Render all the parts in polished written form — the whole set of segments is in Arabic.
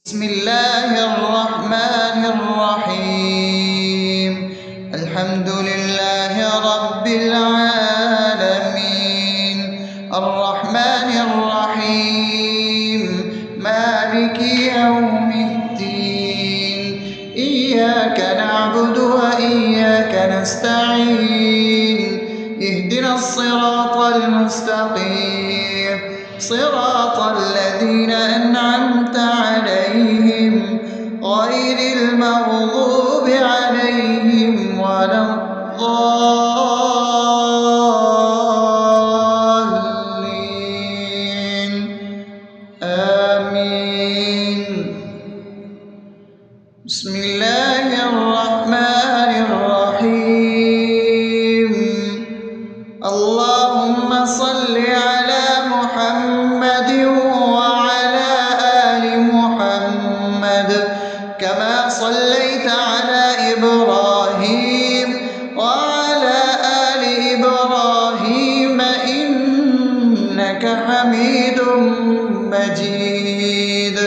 بسم الله الرحمن الرحيم. الحمد لله رب العالمين، الرحمن الرحيم، مالك يوم الدين. إياك نعبد وإياك نستعين، اهدنا الصراط المستقيم، صراط الذين أنعمت عليهم غير المغضوب عليهم ولا الضالين. آمين. بسم الله الرحمن الرحيم. اللهم صل على محمد وعلى آل محمد كما صليت على إبراهيم وعلى آل إبراهيم إنك حميد مجيد.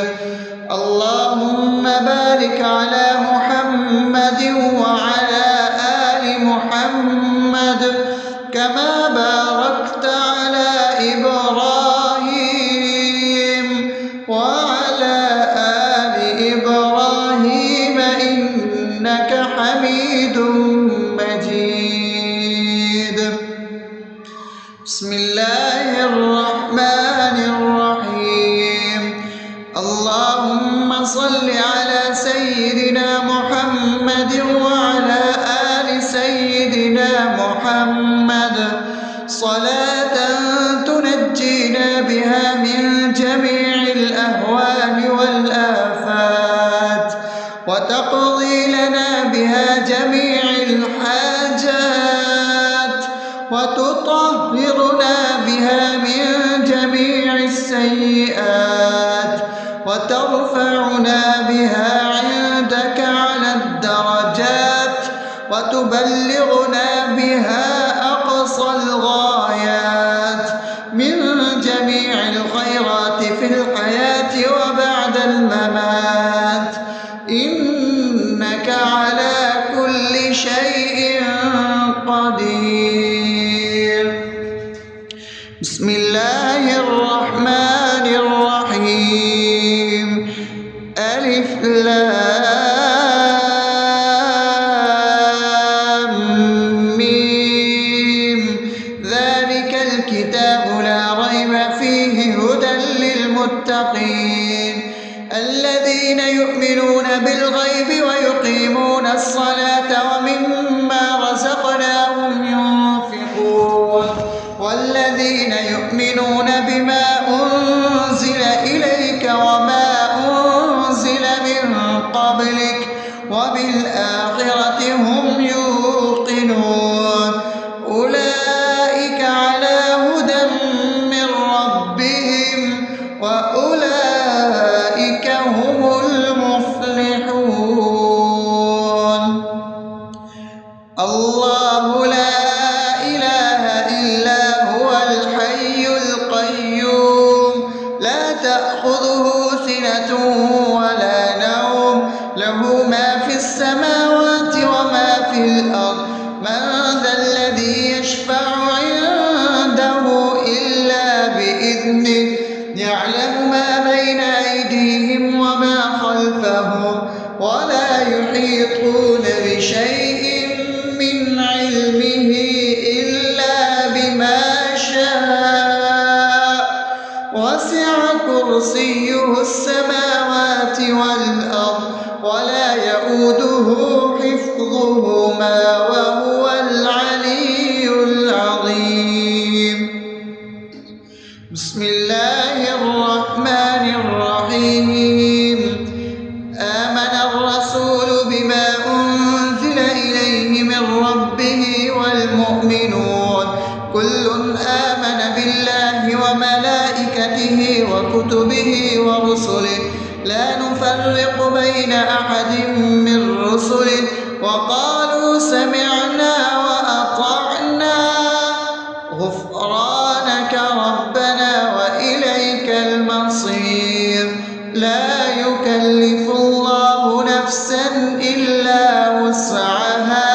اللهم بارك على محمد وعلى آل محمد كما باركت على إبراهيم وعلى آل إبراهيم إنك حميد مجيد. بسم الله الرحمن الرحيم. اللهم صل على سيدنا محمد وعلى آل سيدنا محمد صلاة تنجينا بها من جميع الأهوال والآفات، وتقضي لنا بها جميع الحاجات، وتطهرنا بها من جميع السيئات، وترفعنا بها عندك على الدرجات، وتبلغنا بها أقصى الغايات من جميع الخيرات في الحياة وبعد الممات، إنك على كل شيء قدير. بسم الله الرحمن الرحيم. ألف لام ميم. ذلك الكتاب لا ريب فيه هدى للمتقين الذين يؤمنون بالغيب ويقيمون الصلاة ومما رزقناهم ينفقون والذين يؤمنون بما أنزل إليك وما أنزل من قبلك وبالآخرة هم يوقنون أولئك على هدى من ربهم وأولئك هم المفلحون. الله لا إله إلا هو الحي القيوم لا تأخذه سنة ولا نوم له ما في السماوات وما في الأرض. من ذا الذي يشفع عنده إلا بإذنه يعلم ما بين أيديهم وما خلفهم ولا يحيطون بشيء من علمه إلا بما شاء وسع كرسيه السماوات والأرض ولا يؤوده حفظهما وهو العلي العظيم. بسم الله الرحمن الرحيم. آمن الرسول بما أنزل إليه من ربه والمؤمنون كل آمن بالله وملائكته وكتبه ورسله لا نفرق بين أحد من رسله وقالوا سمعنا وأطعنا غفرانك ربنا وإليك المصير. لا يكلف يكلف الله نفسا إلا وسعها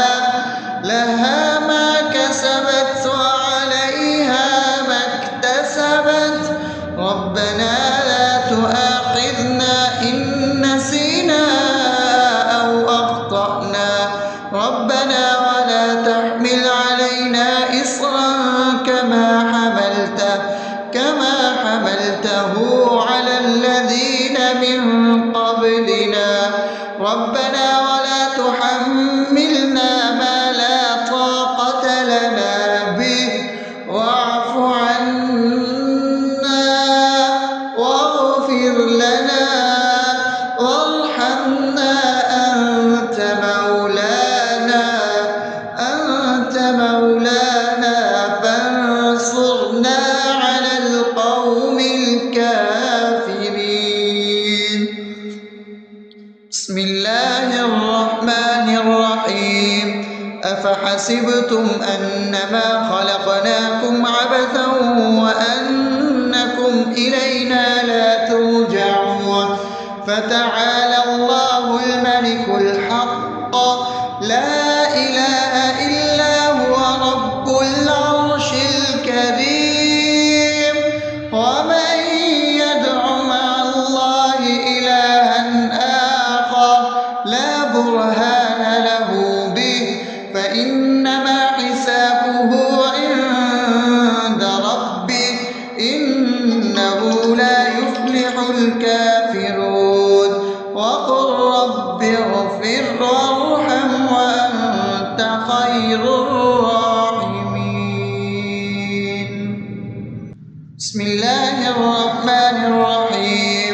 لها ما كسبت وعليها ما اكتسبت ربنا لا تؤاخذنا إن نسينا أو أخطأنا ربنا ولا تحمل علينا إصرا كما حملته على الذين من قبلنا ربنا ولا تحملنا ما لا طاقة لنا به واعف عنا واغفر لنا وارحمنا أنت مولانا فانصرنا على القوم الكافرين. بسم الله الرحمن الرحيم أفحسبتم أنما خلقناكم عبثا وأنكم إلينا لا ترجعون فتعالى الله الملك الحق لا إله إلا هو رب العرش الكريم ومن يدع مع الله إلها آخر لا برهان له به فإنما حسابه عند ربه إنه لا يفلح الكافرون وقل رب اغفر وارحم وأنت خير الراحمين. بسم الله الرحمن الرحيم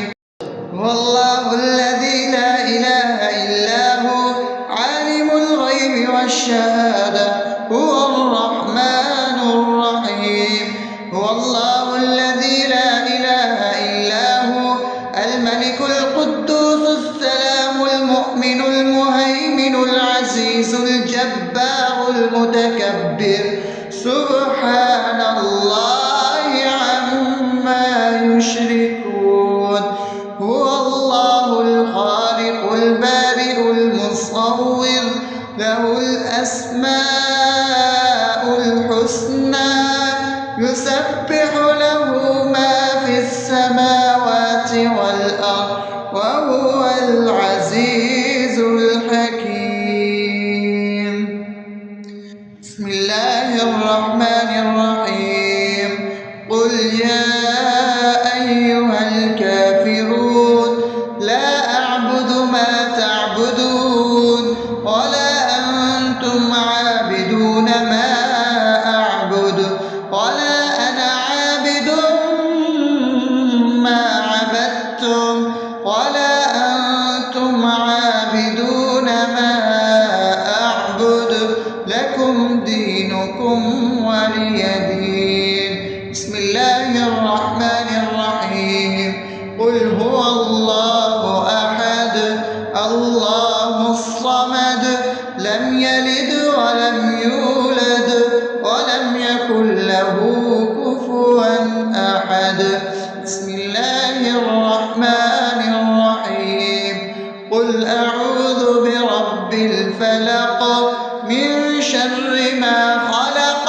هو الله الذي لا إله إلا هو عالم الغيب والشهادة هو الرحمن الرحيم هو الله الذي لا إله إلا هو الملك القدوس السلام المؤمن المهيمن العزيز الجبار المتكبر سبحان الله عما يشركون هو الله الخالق البارئ المصور له الأسماء الحسنى يسبح له ما في السماوات والأرض وهو العزيز الحكيم. بسم الله الرحمن الرحيم قل يا أيها الكافرون لا أعبد ما تعبدون ولا أنتم عابدون ما أعبد ولا أنا عابد ما عبدتم ولا أنتم عابدون ما أعبد لكم دينكم ولي دين. بسم الله الرحمن الرحيم قل هو الله أحد الله الصمد لم يلد ولم يولد ولم يكن له كفوا أحد. بسم الله الرحمن الرحيم قل أعوذ برب الفلق من شر ما خلق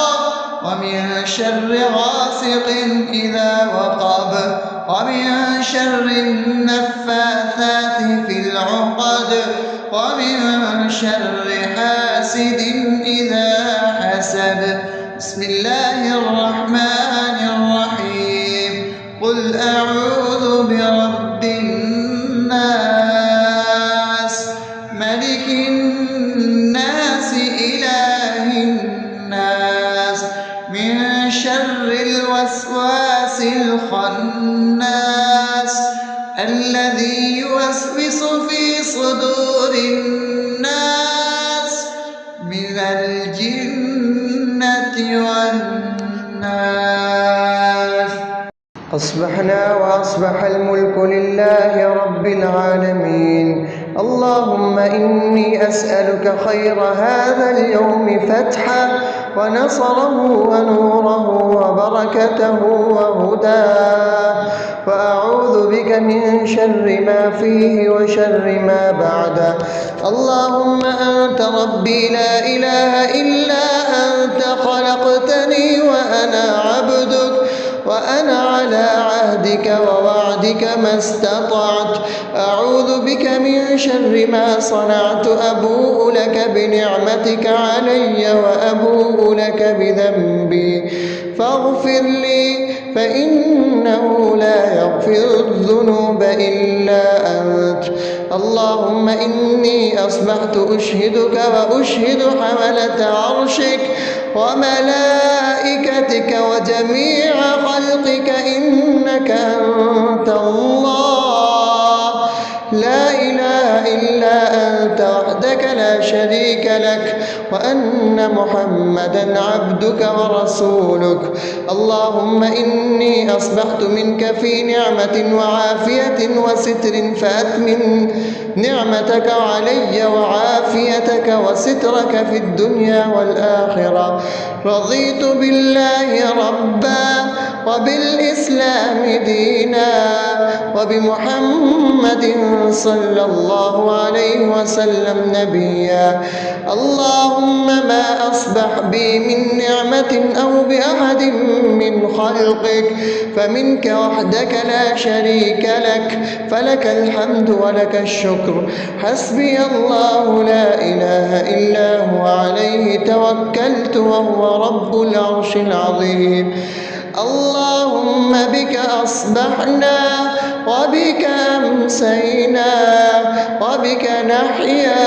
ومن شر غاسق إذا وقب ومن شر النفاثات في العقد ومن شر حاسد إذا حسد. بسم الله الرحمن الرحيم قل أعوذ برب الناس ملك الناس إله الناس من شر الوسواس الخناس الذي يوسوس في صدور الناس من الجنة والناس. أصبحنا وأصبح الملك لله رب العالمين. اللهم إني أسألك خير هذا اليوم فتحه ونصره ونوره وبركته وهداه، وأعوذ بك من شر ما فيه وشر ما بعده. اللهم أنت ربي لا إله إلا أنت، خلقتني وأنا عبدك، وأنا على عهدك ووعدك ما استطعت. أعوذ بك من شر ما صنعت، أبوء لك بنعمتك علي وأبوء لك بذنبي، فاغفر لي فإنه لا يغفر الذنوب إلا أنت. اللهم إني أصبحت أشهدك وأشهد حملة عرشك وملائكتك وجميع خلقك إنك أنت الله، لا إله إلا أنت وحدك لا شريك لك، وأن محمدا عبدك ورسولك. اللهم إني أصبحت منك في نعمة وعافية وستر، فأتمم نعمتك علي وعافيتك وسترك في الدنيا والآخرة. رضيت بالله ربا وبالإسلام دينا وبمحمد صلى الله عليه وسلم نبيا. اللهم ما أصبح بي من نعمة أو بأحد من خلقك فمنك وحدك لا شريك لك، فلك الحمد ولك الشكر. حسبي الله لا إله إلا هو، عليه توكلت وهو رب العرش العظيم. اللهم بك أصبحنا وبك أمسينا وبك نحيا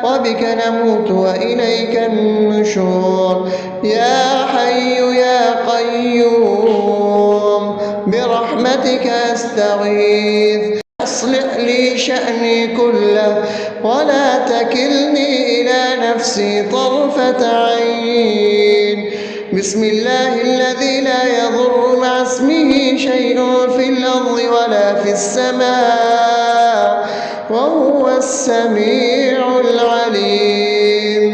وبك نموت وإليك النشور. يا حي يا قيوم برحمتك أستغيث، أصلح لي شأني كله ولا تكلني إلى نفسي طرفة عين. بسم الله الذي لا يضر مع اسمه شيء في الأرض ولا في السماء وهو السميع العليم.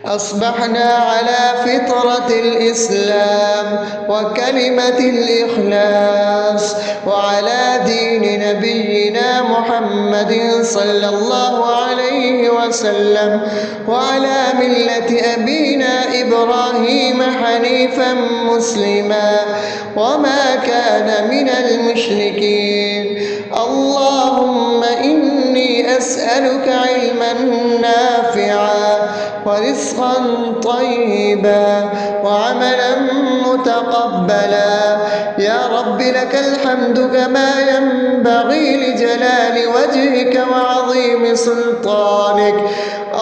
أصبحنا على فطرة الإسلام وكلمة الإخلاص وعلى دين نبينا محمد صلى الله عليه وسلم وعلى ملة أبينا إبراهيم حنيفا مسلما وما كان من المشركين. اللهم إني أسألك علما نافعا ورزقا طيبا وعملا متقبلا. يا رب لك الحمد كما ينبغي لجلال وجهك وعظيم سلطانك.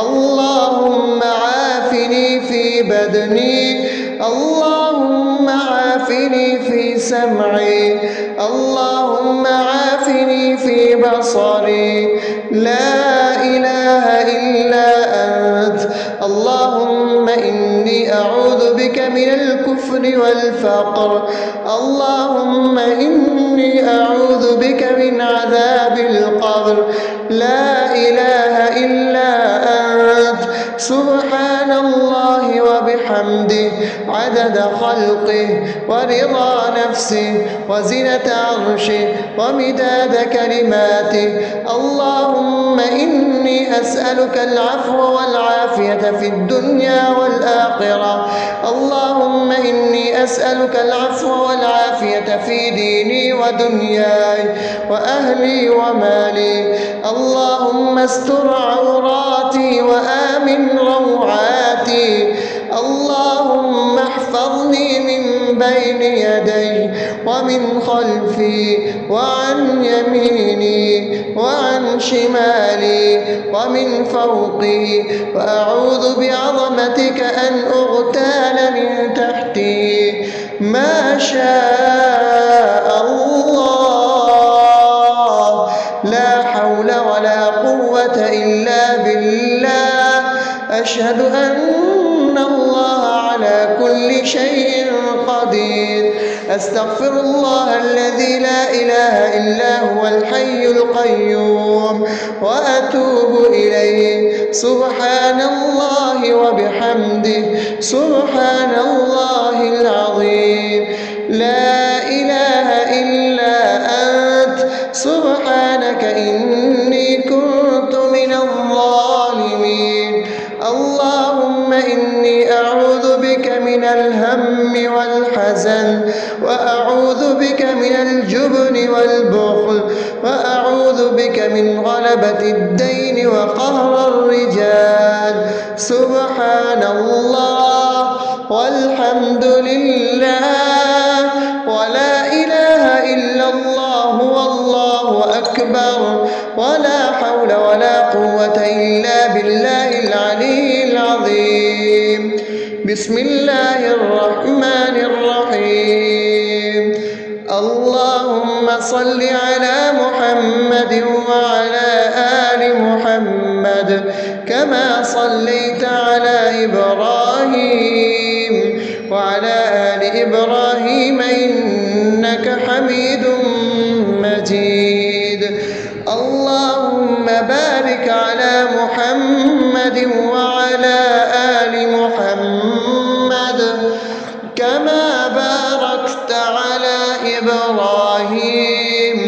اللهم عافني في بدني، اللهم عافني في سمعي، اللهم عافني في بصري. لا إله إلا أنت. اللهم إني أعوذ بك من الكفر والفقر. اللهم إني أعوذ بك من عذاب القبر. لا إله إلا أنت. سبحان الله وبحمده عدد خلقه ورضا نفسه وزنة عرشه ومداد كلماته. اللهم إني أسألك العفو والعافية في الدنيا والآخرة. اللهم إني أسألك العفو والعافية في ديني ودنياي وأهلي ومالي. اللهم استر عوراتي وآمن روعاتي. اللهم احفظني من بين يدي ومن خلفي وعن يميني وعن شمالي ومن فوقي، وأعوذ بعظمتك أن أغتال من تحتي. ما شاء الله، لا حول ولا قوة إلا بالله. أشهد أن الله على على كل شيء قدير. أستغفر الله الذي لا إله إلا هو الحي القيوم وأتوب إليه. سبحان الله وبحمده سبحان الله العظيم. لا إله إلا أنت سبحانك إني كنت من الظالمين. اللهم إني أعوذ بك من الهم والحزن، وأعوذ بك من الجبن والبخل، وأعوذ بك من غلبة الدين وقهر الرجال. سبحان الله والحمد لله ولا إله إلا الله والله أكبر ولا حول ولا قوة إلا بالله العلي العظيم. بسم الله الرحمن الرحيم. اللهم صل على محمد وعلى آل محمد كما صليت على إبراهيم وعلى آل إبراهيم إنك حميد مجيد. اللهم بارك على محمد وعلى آل محمد كما باركت على إبراهيم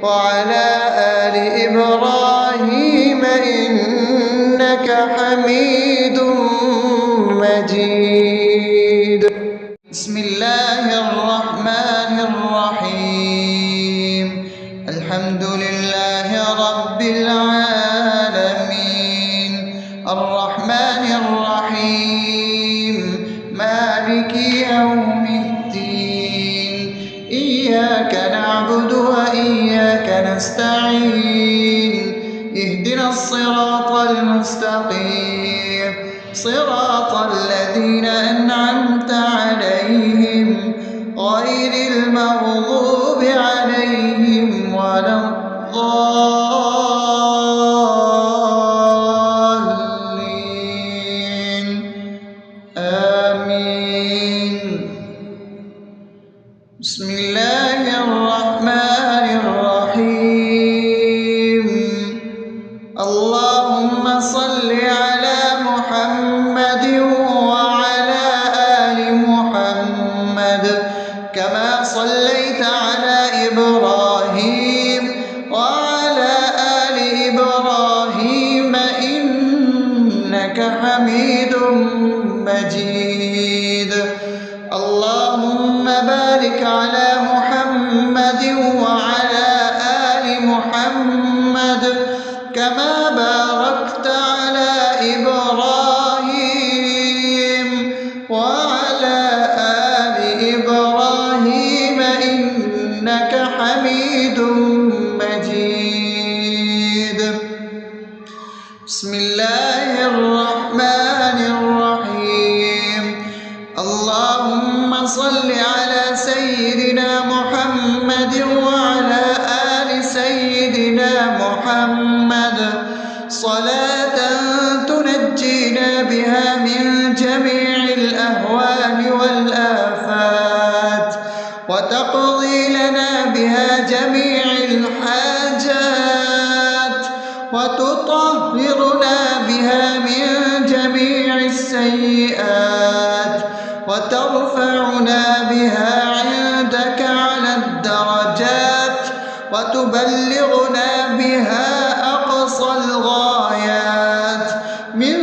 وعلى آل إبراهيم إنك حميد مجيد. بسم الله الرحمن الرحيم. الحمد لله رب العالمين الرحمن الرحيم مالك يوم الدين. إياك نعبد وإياك نستعين. اهدنا الصراط المستقيم صراط الذين أنعمت عليهم غير المغضوب عليهم ولا الضالين. آمين. بسم الله الرحمن الرحيم. اللهم صل على محمد وعلى آل محمد كما صليت على إبراهيم وعلى آل إبراهيم إنك حميد مجيد. اللهم بارك على محمد وعلى آل محمد كما باركت على إبراهيم وعلى آل إبراهيم إنك حميد مجيد. بسم الله الرحمن الرحيم. اللهم صل على سيدنا محمد وعلى آل سيدنا محمد صلاة تنجينا بها من جميع الأهوال والآفات وتقضي لنا بها جميع الحاجات وتطهرنا بها من جميع السيئات وترفعنا بها عندك على الدرجات وتبلغنا بها أقصى الغايات من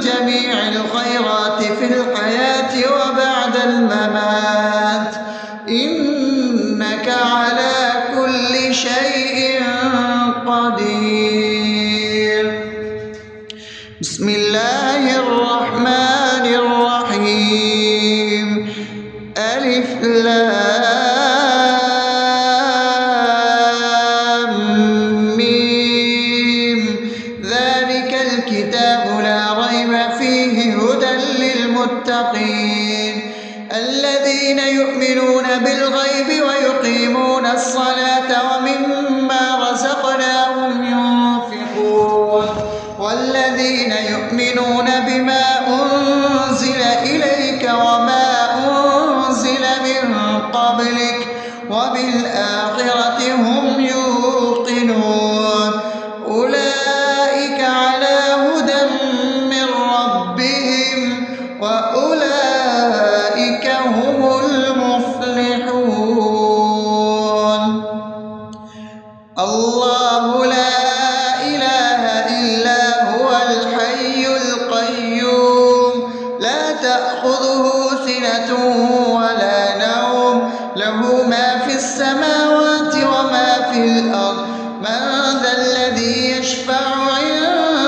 جميع الخيرات في الحياة وبعد الممات إنك على كل شيء قدير. بسم الله الرحمن الرحيم. ألف لام ميم. ذلك الكتاب لا ريب فيه هدى للمتقين الذين يؤمنون بالغيب ويقيمون الصلاة ومما رزقناهم ينفقون والذين يؤمنون بما أنزل إليك وما يشفع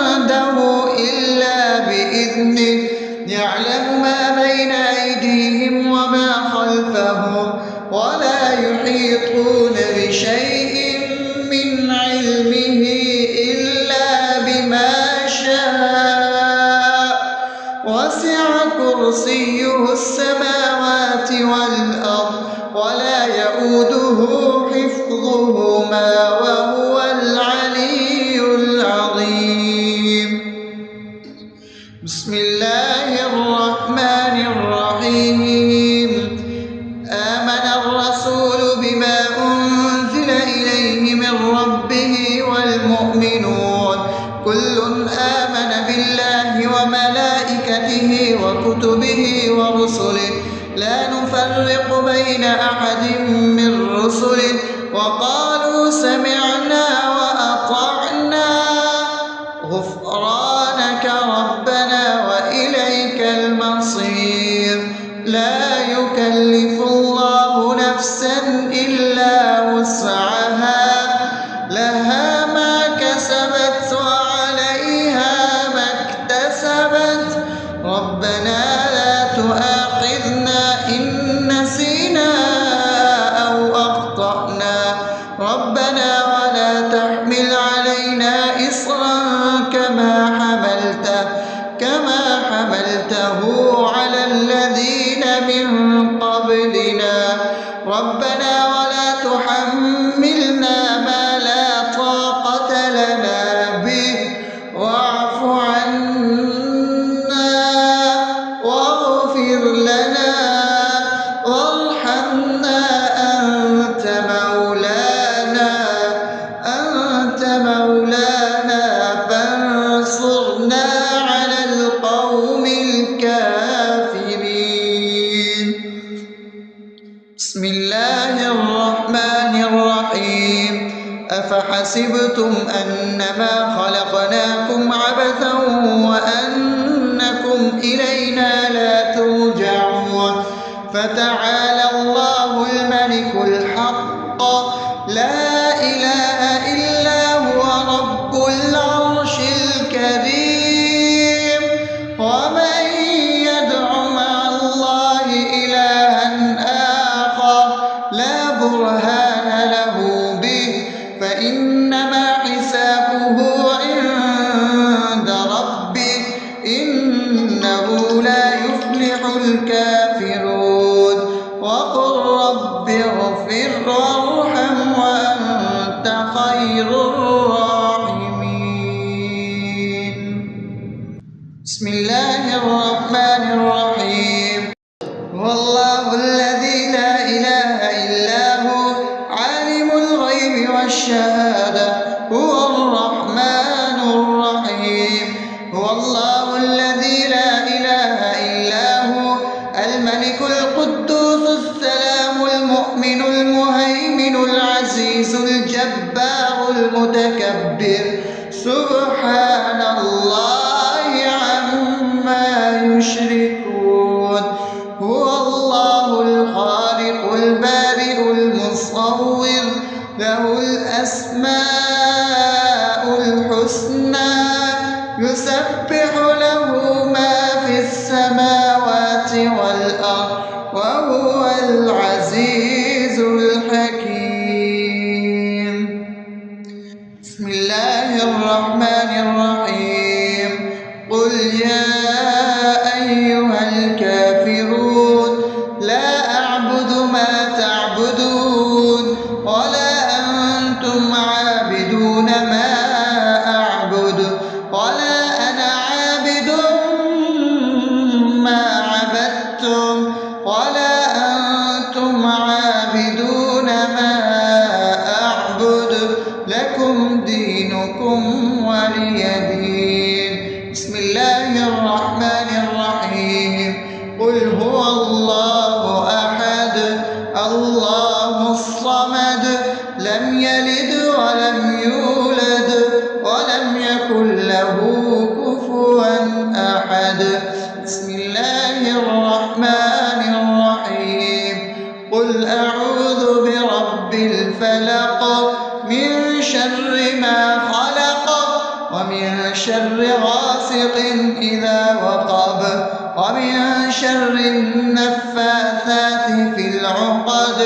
عنده إلا بإذنه يعلم ما بين أيديهم وما خلفهم ولا يحيطون بشيء من علمه إلا بما شاء وسع كرسيه السماوات والأرض ولا يئوده حفظهما وهو العلي العظيم. بسم الله الرحمن الرحيم. آمن الرسول بما أنزل إليه من ربه والمؤمنون كل آمن بالله وملائكته وكتبه ورسله لا نفرق بين أحد من رسله وقالوا سمعنا وأطعنا غفرانك ربنا وإليك المصير. لا يكلف الله نفسا إلا وسعها لها ما كسبت وعليها ما اكتسبت ربنا لا تؤاخذنا إن نسينا أو أخطأنا ربنا ولا تحمل علينا إصرا كما حملته على الذين من قبلنا ربنا ولا تحملنا ما لا طاقة لنا به واعف عنا واغفر لنا وارحمنا أنت مولانا فانصرنا على القوم الكافرين. بسم الله الرحمن الرحيم. أفحسبتم أنما خلقناكم عبثا وأنكم إلينا لا ترجعون فتعالى الله الملك الحق لا إله إلا هو رب العرش الكريم. ومن يدع مع الله إلها آخر لا برهان له به فإنما حسابه عند ربه إنه لا يفلح الكافرون. وقل رب اغفر وارحم وأنت خير الراحمين. بسم الله الرحمن الرحيم. هو الله الذي لا إله إلا هو عالم الغيب والشهادة هو الرحمن الرحيم. هو الله الذي لا إله إلا هو الملك القدوس السلام المؤمن المهيمن العزيز الجبار المتكبر سبحان الله عما يشركون. هو الله الخالق البارئ المصور له الأسماء الحسنى يسبح له ما في السماوات والأرض وهو العزيز الحكيم. بسم الله الرحمن الرحيم. قل يا أيها الكافرون لا أعبد ما تعبدون ولا أنتم عابدون ما أعبد ولا أنا عابد ما عبدتم ولا أنتم عابدون ما أعبد لكم دينكم ولي دين. بسم الله الرحمن الرحيم. قل هو الله أحد الله الصمد لم يلد ولم يولد ولم يكن له كفوا أحد. بسم الله الرحمن الرحيم. قل أعوذ برب الفلق من شر ما خلق ومن شر غاسق إذا وقب ومن شر النفاثات في العقد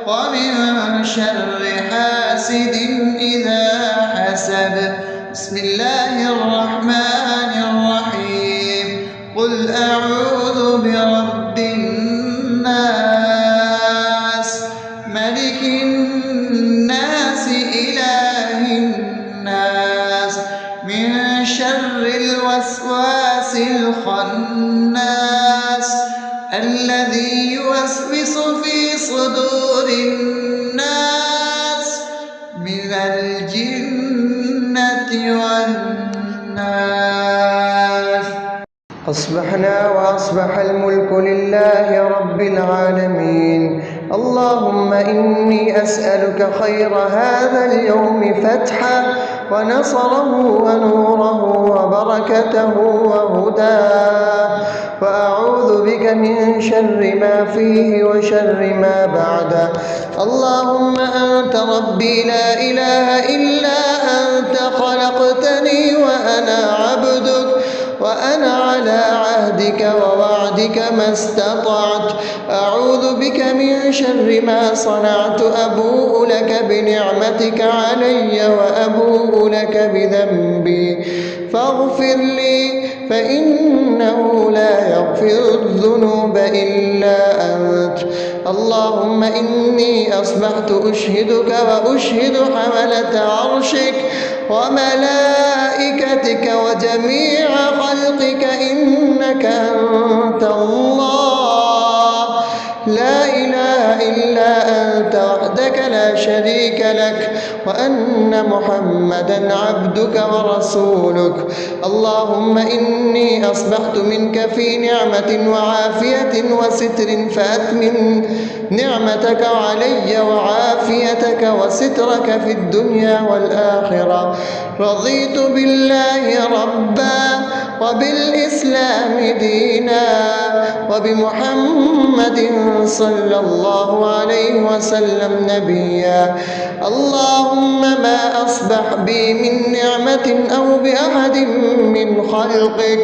ومن شر حاسد إذا حسد. بسم الله الرحمن الرحيم. قل أعوذ برب الناس ملك الناس إله الناس من شر الوسواس الخناس الذي يوسوس في صدور الناس من الجنة والناس. أصبحنا وأصبح الملك لله رب العالمين. اللهم إني أسألك خير هذا اليوم فتحه ونصره ونوره وبركته وهداه، وأعوذ بك من شر ما فيه وشر ما بعده. اللهم أنت ربي لا إله إلا أنت خلقتني وأنا عبدك وأنا على عهدك ووعدك ما استطعت. أعوذ بك من شر ما صنعت. أبوء لك بنعمتك علي وأبوء لك بذنبي فاغفر لي فإنه لا يغفر الذنوب إلا أنت. اللهم إني أصبحت أشهدك وأشهد حملة عرشك وملائكتك وجميع خلقك إنك أنت الله لا إله إلا أنت وحدك لا شريك لك، وأن محمدا عبدك ورسولك. اللهم إني أصبحت منك في نعمة وعافية وستر فأتمم نعمتك علي وعافيتك وسترك في الدنيا والآخرة. رضيت بالله ربا وبالإسلام دينا وبمحمد صلى الله عليه وسلم نبيا. اللهم ما أصبح بي من نعمة أو بأحد من خلقك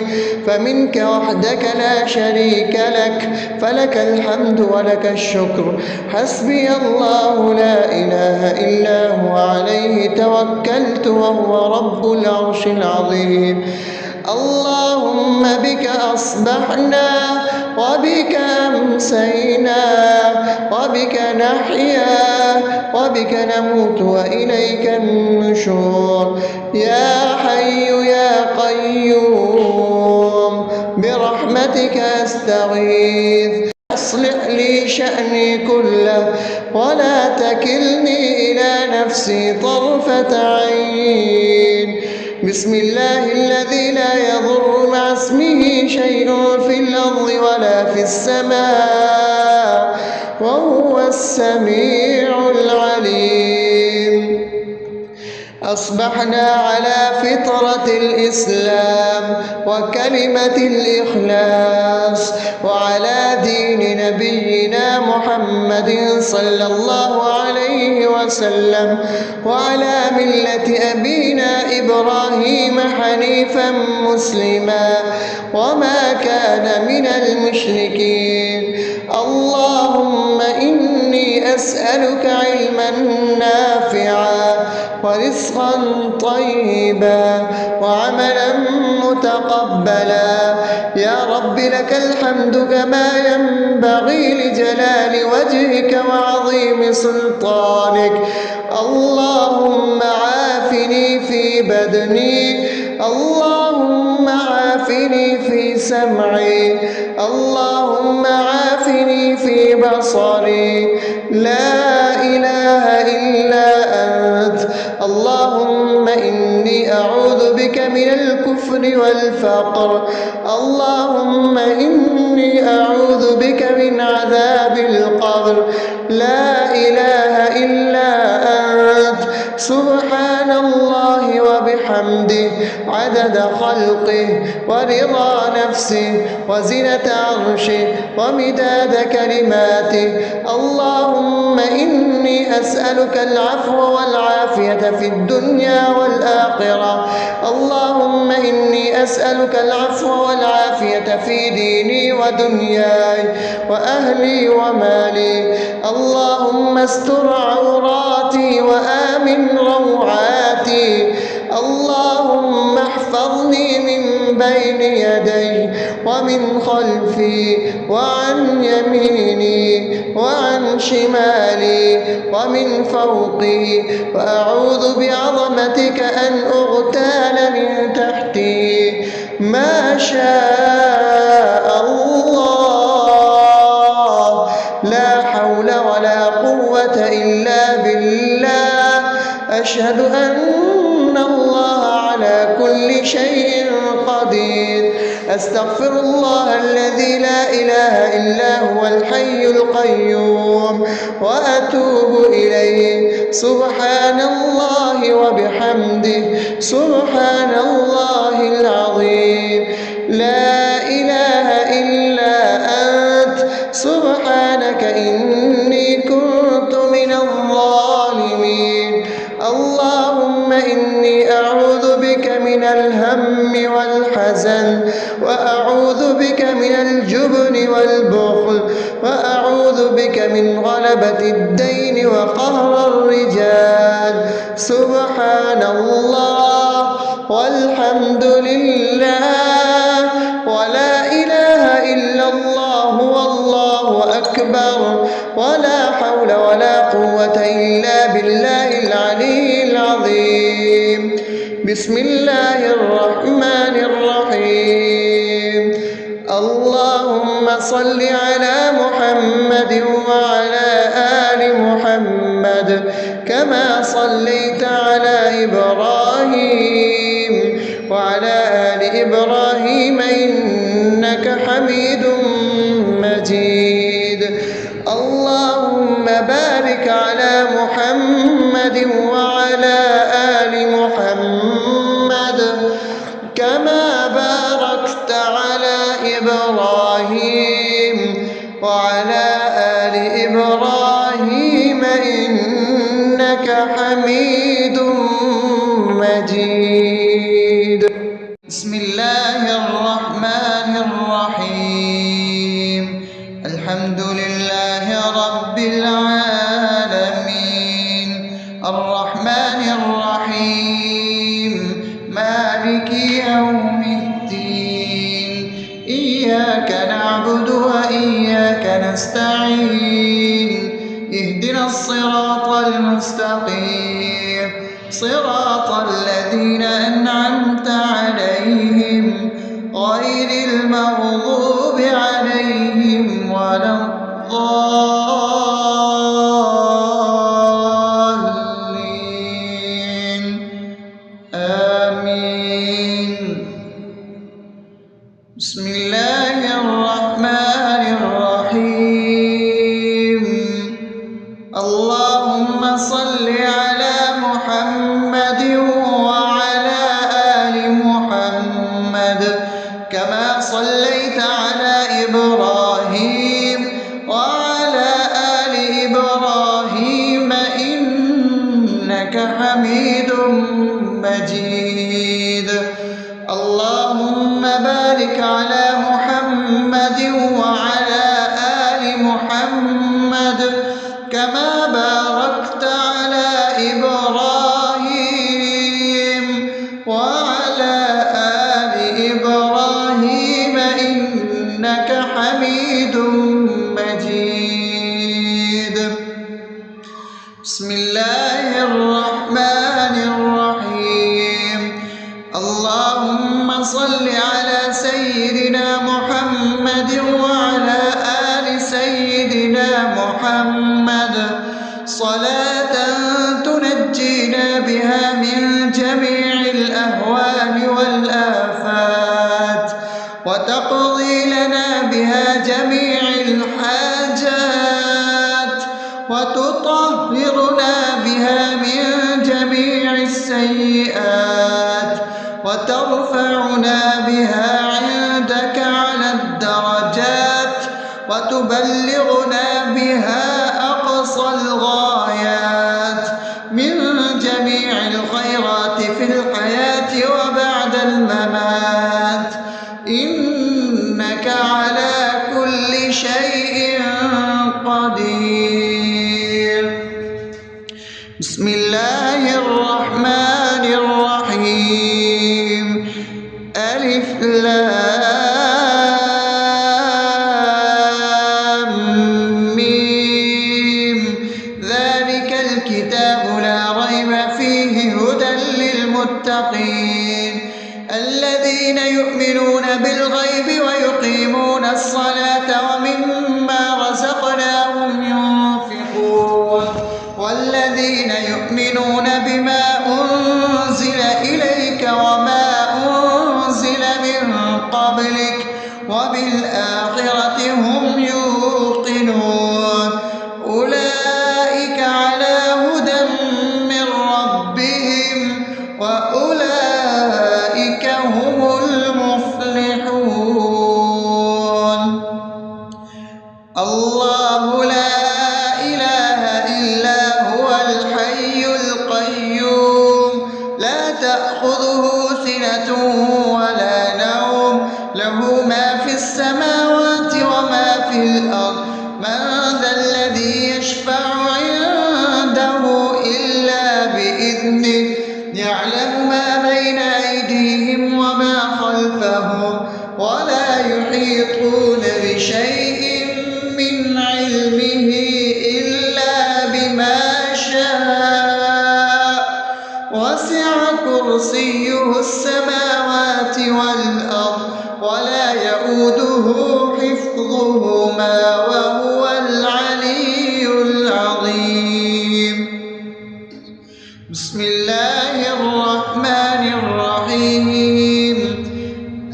فمنك وحدك لا شريك لك، فلك الحمد ولك الشكر. حسبي الله لا إله إلا هو عليه توكلت وهو رب العرش العظيم. اللهم بك أصبحنا وبك أمسينا وبك نحيا وبك نموت وإليك النشور. يا حي يا قيوم برحمتك أستغيث. أصلح لي شأني كله ولا تكلني إلى نفسي طرفة عين. بسم الله الذي لا يضر مع اسمه شيء في الأرض ولا في السماء وهو السميع العليم. أصبحنا على فطرة الإسلام وكلمة الإخلاص وعلى دين نبينا محمد صلى الله عليه وسلم وعلى ملة أبينا إبراهيم حنيفا مسلما وما كان من المشركين. اللهم إني أسألك علما نافعا ورزقا طيبا وعملا متقبلا. يا رب لك الحمد كما ينبغي لجلال وجهك وعظيم سلطانك. اللهم عافني في بدني، اللهم عافني في سمعي، اللهم عافني في بصري. لا إله إلا أنت. اللهم إني أعوذ بك من الكفر والفقر. اللهم إني أعوذ بك من عذاب القبر. لا إله إلا أنت. سبحان الله وبحمده عدد خلقه ورضا نفسه وزنة عرشه ومداد كلماته. اللهم إني أسألك العفو والعافية في الدنيا والآخرة. اللهم أسألك العفو والعافية في ديني ودنياي وأهلي ومالي. اللهم استر عوراتي وآمن روعاتي. اللهم احفظني من بين يدي ومن خلفي وعن يميني وعن شمالي ومن فوقي، وأعوذ بعظمتك أن أغتال من تحتي. ما شاء الله، لا حول ولا قوة إلا بالله. أشهد أن الله على كل شيء قدير. أستغفر الله الذي لا إله إلا هو الحي القيوم وأتوب إليه. سبحان الله وبحمده، سبحان الله العظيم. لا إله إلا أنت، سبحانك إني كنت من الظالمين. اللهم إني أعوذ بك من الهم والحزن، وأعوذ بك من الجبن والبخل، وأعوذ بك من غلبة الدين وقهر الرجال. سبحان الله والحمد لله ولا إله إلا الله والله أكبر، ولا حول ولا قوة إلا بالله العلي العظيم. بسم الله الرحمن الرحيم. اللهم صل على محمد وعلى آل محمد كما صليت على إبراهيم وعلى آل إبراهيم إنك حميد مجيد. اللهم بارك على محمد وعلى آل محمد كما باركت على إبراهيم وعلى آل إبراهيم إنك حميد مجيد. بسم الله الرحمن الرحيم. الحمد لله رب العالمين، الرحمن الرحيم، مالك يوم الدين. إياك نعبد وإياك نستعين. اهدنا الصراط المستقيم، صراط الذين أنعمت عليهم غير المغضوب عليهم ولا الضالين. آمين. بسم الله الرحمن الرحيم. اللهم صل على محمد وعلى آل محمد كما صليت على إبراهيم وعلى آل إبراهيم إنك حميد مجيد. اللهم بارك على محمد وعلى آل محمد كما باركت على إبراهيم وعلى آل إبراهيم إنك حميد مجيد. بسم الله الرحمن الرحيم. اللهم صل على سيدنا محمد وعلى آل سيدنا محمد صلاة تنجينا بها من جميع الأهوال والآفات، وتقضي لنا بها جميع الحاجات، وتطهرنا بها من جميع السيئات، وترفعنا بها عندك على الدرجات، وتبلغنا بها أقصى الغايات من جميع الخيرات في الحياة وبعد الممات. ألف لام ميم ذلك الكتاب لا ريب فيه هدى للمتقين الذين يؤمنون بالغيب ويقيمون الصلاة ومما رزقناهم ينفقون والذين يؤمنون بما أنزل إليك وما أنزل من قبلك وبالآخرة هم يوقنون أولئك على هدى من ربهم وأولئك هم المفلحون الله لا إله إلا هو الحي القيوم لا تأخذه سنة ولا نوم له ما في السماوات وما في الأرض من ذا الذي يشفع عنده إلا بإذنه يعلم ما بين أيديهم وما خلفهم ولا يحيطون بشيء من علمه إلا بما شاء وسع كرسيه السماوات والأرض ولا يؤوده حفظهما وهو العلي العظيم بسم الله الرحمن الرحيم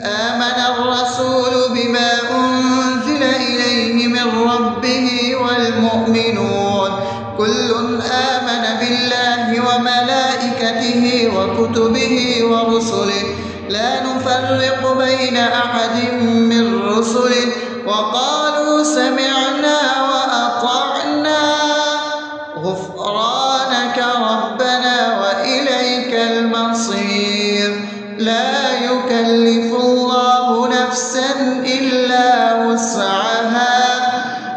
آمن الرسول بما أنزل إليه من ربه والمؤمنون كل آمن بالله وملائكته وكتبه ورسله لا نفرق بين أحد من رسله وقالوا سمعنا وأطعنا غفرانك ربنا وإليك المصير لا يكلف الله نفسا إلا وسعها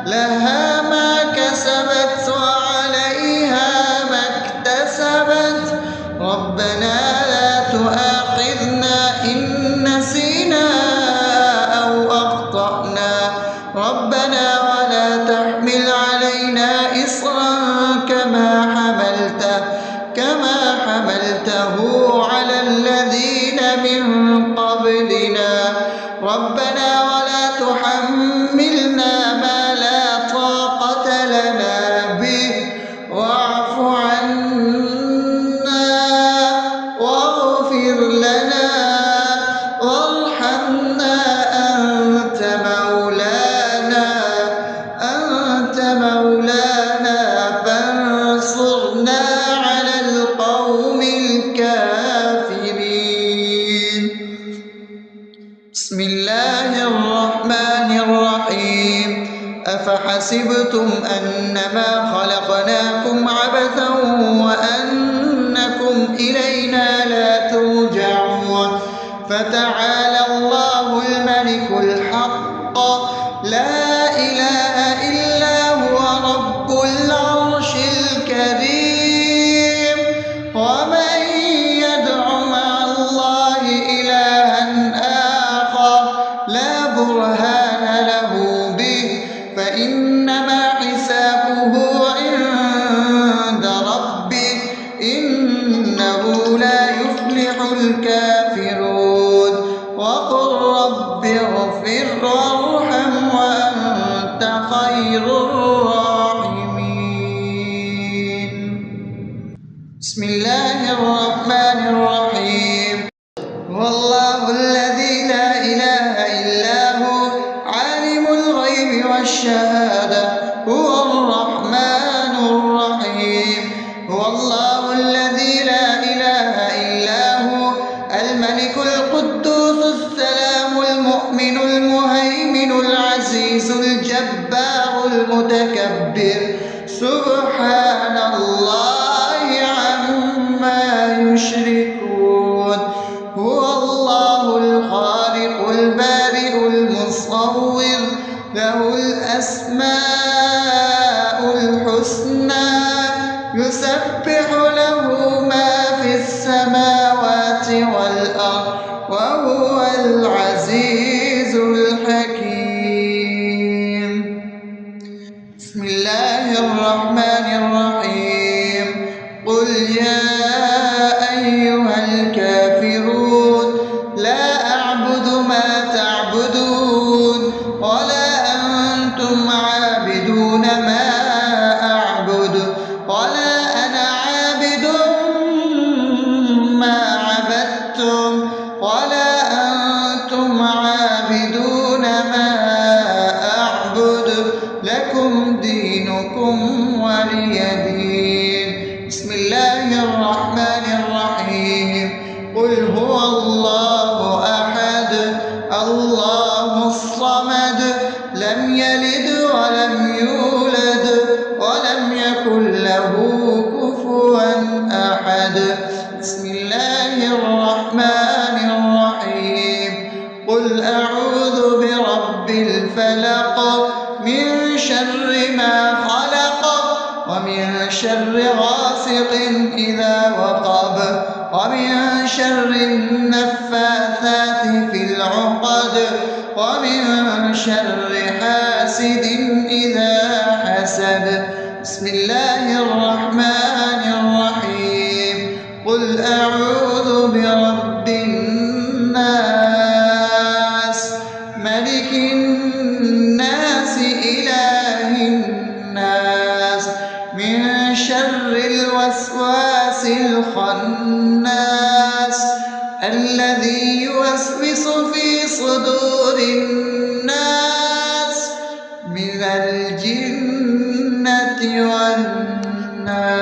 لها ما كسبت وعليها ما اكتسبت ربنا لا تؤاخذنا إن نسينا أو أخطأنا ربنا ولا تحمل علينا إصرا كما حملته على الذين من قبلنا ربنا ولا تحملنا ما لا طاقة لنا به واعف عنا واغفر لنا وارحمنا أنت مولانا فانصرنا على القوم الكافرين بسم الله الرحمن الرحيم أفحسبتم أنما خلقناكم عبثا وأنكم إلينا لا ترجعون فتعالى الله الملك الحق لا إله إلا هو رب العرش الكريم ومن يدع مع الله إلها آخر لا برهان له به فإنما حسابه عند ربه إنه لا يفلح الكافرون وقل رب اغفر وارحم وأنت خير الراحمين بسم الله الرحمن الرحيم هو الله الذي لا إله إلا هو عالم الغيب والشهادة هو الرحمن الرحيم هو الله الذي لا إله إلا هو الملك القدوس السلام المؤمن المهيمن العزيز الجبار المتكبر سبحان الله عما يشركون هو الله الخالق البارئ المصور له الأسماء الحسنى يسبح له ما في السماوات والأرض وهو العزيز الحكيم. بسم الله الرحمن الرحيم. قل يا أيها الكافرون لا أعبد ما تعبدون ولا أنتم عابدون ما أعبد ولا أنا عابد ما عبدتم ولا أنتم عابدون ما أعبد لكم دينكم ولي دين. بسم الله الرحمن الرحيم. قل هو الله أحد الله الصمد لم يلد ولم يولد ولم يكن له كفوا أحد. بسم الله الرحمن الرحيم. قل أعوذ برب الفلق من شر ما خلق ومن شر غاسق إذا وقب ومن شر النفاثات في العقد ومن شر حاسد إذا حسد. بسم الله الرحمن الرحيم. قل أعوذ برب الناس ملك الناس إله الناس من شر الوسواس الخناس الذي يوسوس في صدور الناس من الجنة والناس.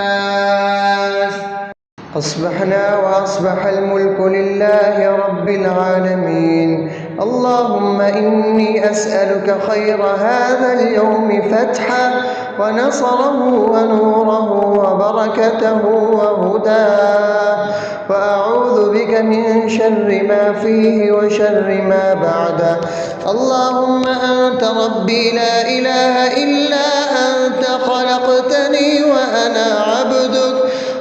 أصبحنا وأصبح الملك لله رب العالمين. اللهم إني أسألك خير هذا اليوم فتحه ونصره ونوره وبركته وهداه، وأعوذ بك من شر ما فيه وشر ما بعده. اللهم أنت ربي لا إله إلا أنت خلقتني وأنا عبدك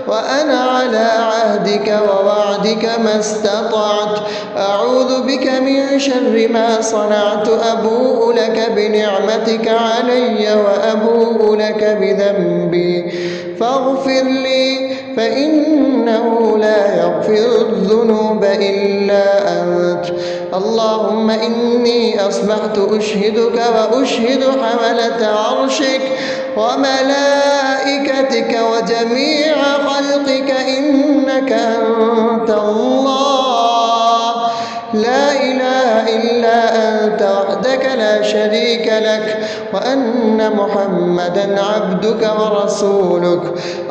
وأنا على عهدك ووعدك ما استطعت. أعوذ بك من شر ما صنعت. أبوء لك بنعمتك علي وأبوء لك بذنبي فاغفر لي فإنه لا يغفر الذنوب إلا أنت. اللهم إني أصبحت أشهدك وأشهد حملة عرشك وملائكتك وجميع خلقك إنك أنت الله لا إله إلا أنت وحدك لا شريك لك، وأن محمدا عبدك ورسولك.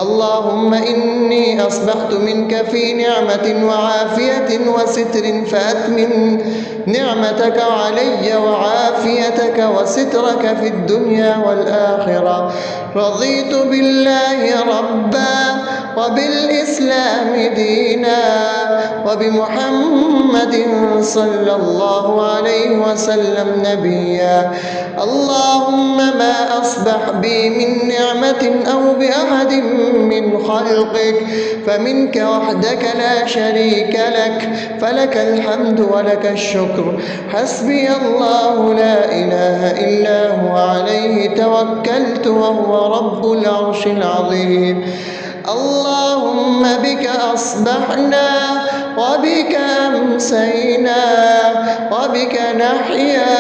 اللهم إني أصبحت منك في نعمة وعافية وستر فأتمم نعمتك علي وعافيتك وسترك في الدنيا والآخرة. رضيت بالله ربا وبالإسلام دينا وبمحمد صلى الله عليه وسلم نبيا. اللهم ما أصبح بي من نعمة أو بأحد من خلقك فمنك وحدك لا شريك لك، فلك الحمد ولك الشكر. حسبي الله لا إله إلا هو عليه توكلت وهو رب العرش العظيم. اللهم بك أصبحنا وبك أمسينا وبك نحيا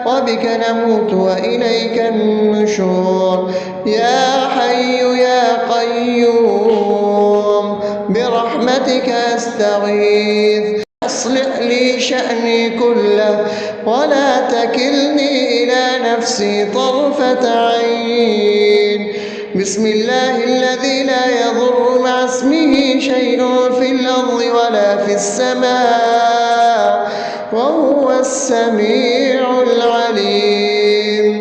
وبك نموت وإليك النشور. يا حي يا قيوم برحمتك أستغيث. أصلح لي شأني كله ولا تكلني إلى نفسي طرفة عين. بسم الله الذي لا يضر مع اسمه شيء في الأرض ولا في السماء وهو السميع العليم.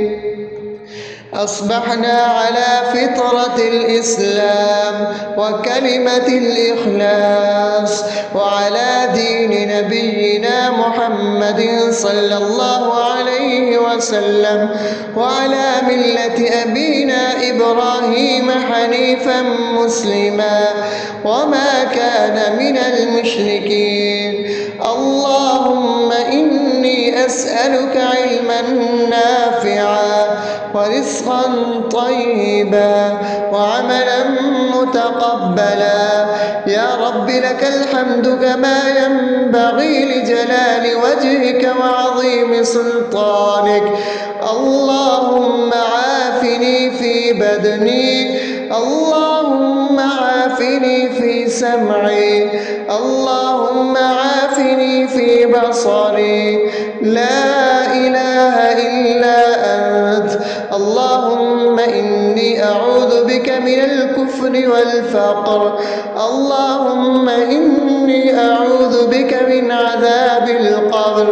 أصبحنا على فطرة الإسلام وكلمة الإخلاص وعلى دين نبينا محمد صلى الله عليه وسلم وعلى ملة أبينا إبراهيم حنيفا مسلما وما كان من المشركين. اللهم أسألك علما نافعا ورزقا طيبا وعملا متقبلا. يا رب لك الحمد كما ينبغي لجلال وجهك وعظيم سلطانك. اللهم عافني في بدني، اللهم عافني في سمعي، اللهم عافني في بصري. لا إله إلا أنت. اللهم إني أعوذ بك من الكفر والفقر، اللهم إني أعوذ بك من عذاب القبر.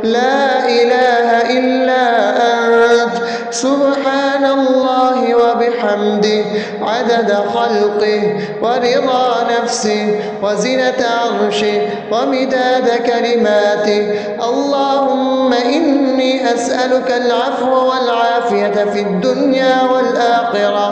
لا إله إلا أنت. سبحان الله وبحمده عدد خلقه ورضا نفسه وزنة عرشه ومداد كلماته. اللهم إني أسألك العفو والعافية في الدنيا والآخرة.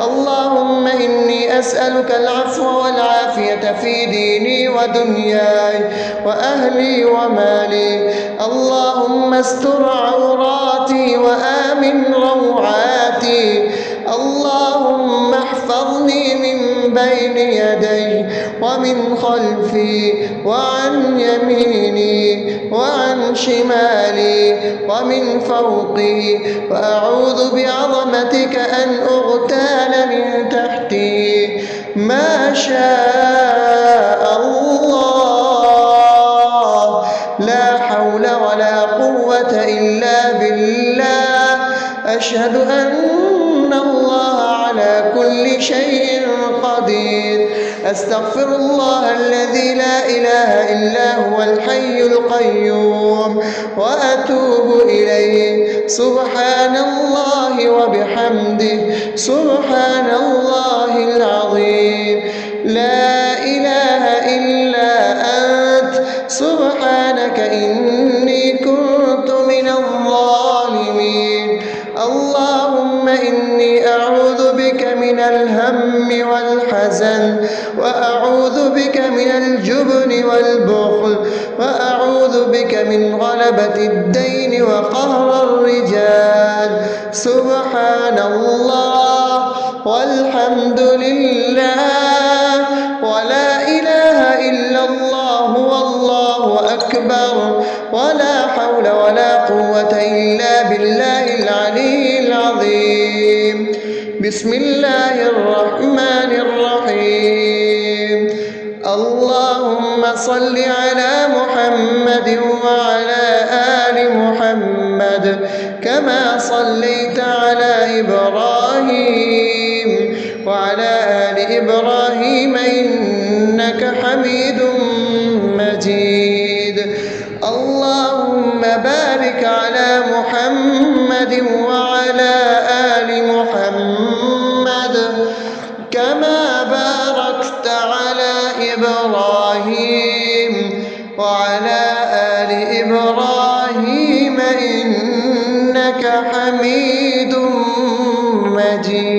اللهم إني أسألك العفو والعافية في ديني ودنياي وأهلي ومالي. اللهم استر عوراتي وآمن روعاتي. اللهم احفظني من بين يدي ومن خلفي وعن يميني وعن شمالي ومن فوقي، وأعوذ بعظمتك أن أغتال من تحتي. ما شاء الله، لا حول ولا قوة إلا بالله. أشهد أن الله على كل شيء قدير. أستغفر الله الذي لا إله إلا هو الحي القيوم وأتوب إليه. سبحان الله وبحمده سبحان الله العظيم. لا إله إلا أنت. سبحانك إني كنت من الظالمين. اللهم إني أعوذ بك من الهم والحزن، وأعوذ بك من الجبن والبخل، وأعوذ بك من غلبة الدين وقهر الرجال. سبحان الله والحمد لله ولا إله إلا الله والله أكبر، ولا حول ولا قوة إلا بالله العلي العظيم. بسم الله الرحمن الرحيم. اللهم صل على محمد وعلى آل محمد كما صليت على إبراهيم وعلى آل إبراهيم إنك حميد مجيد. اللهم بارك على محمد وعلى آل محمد كما باركت على إبراهيم وعلى آل إبراهيم إنك حميد مجيد.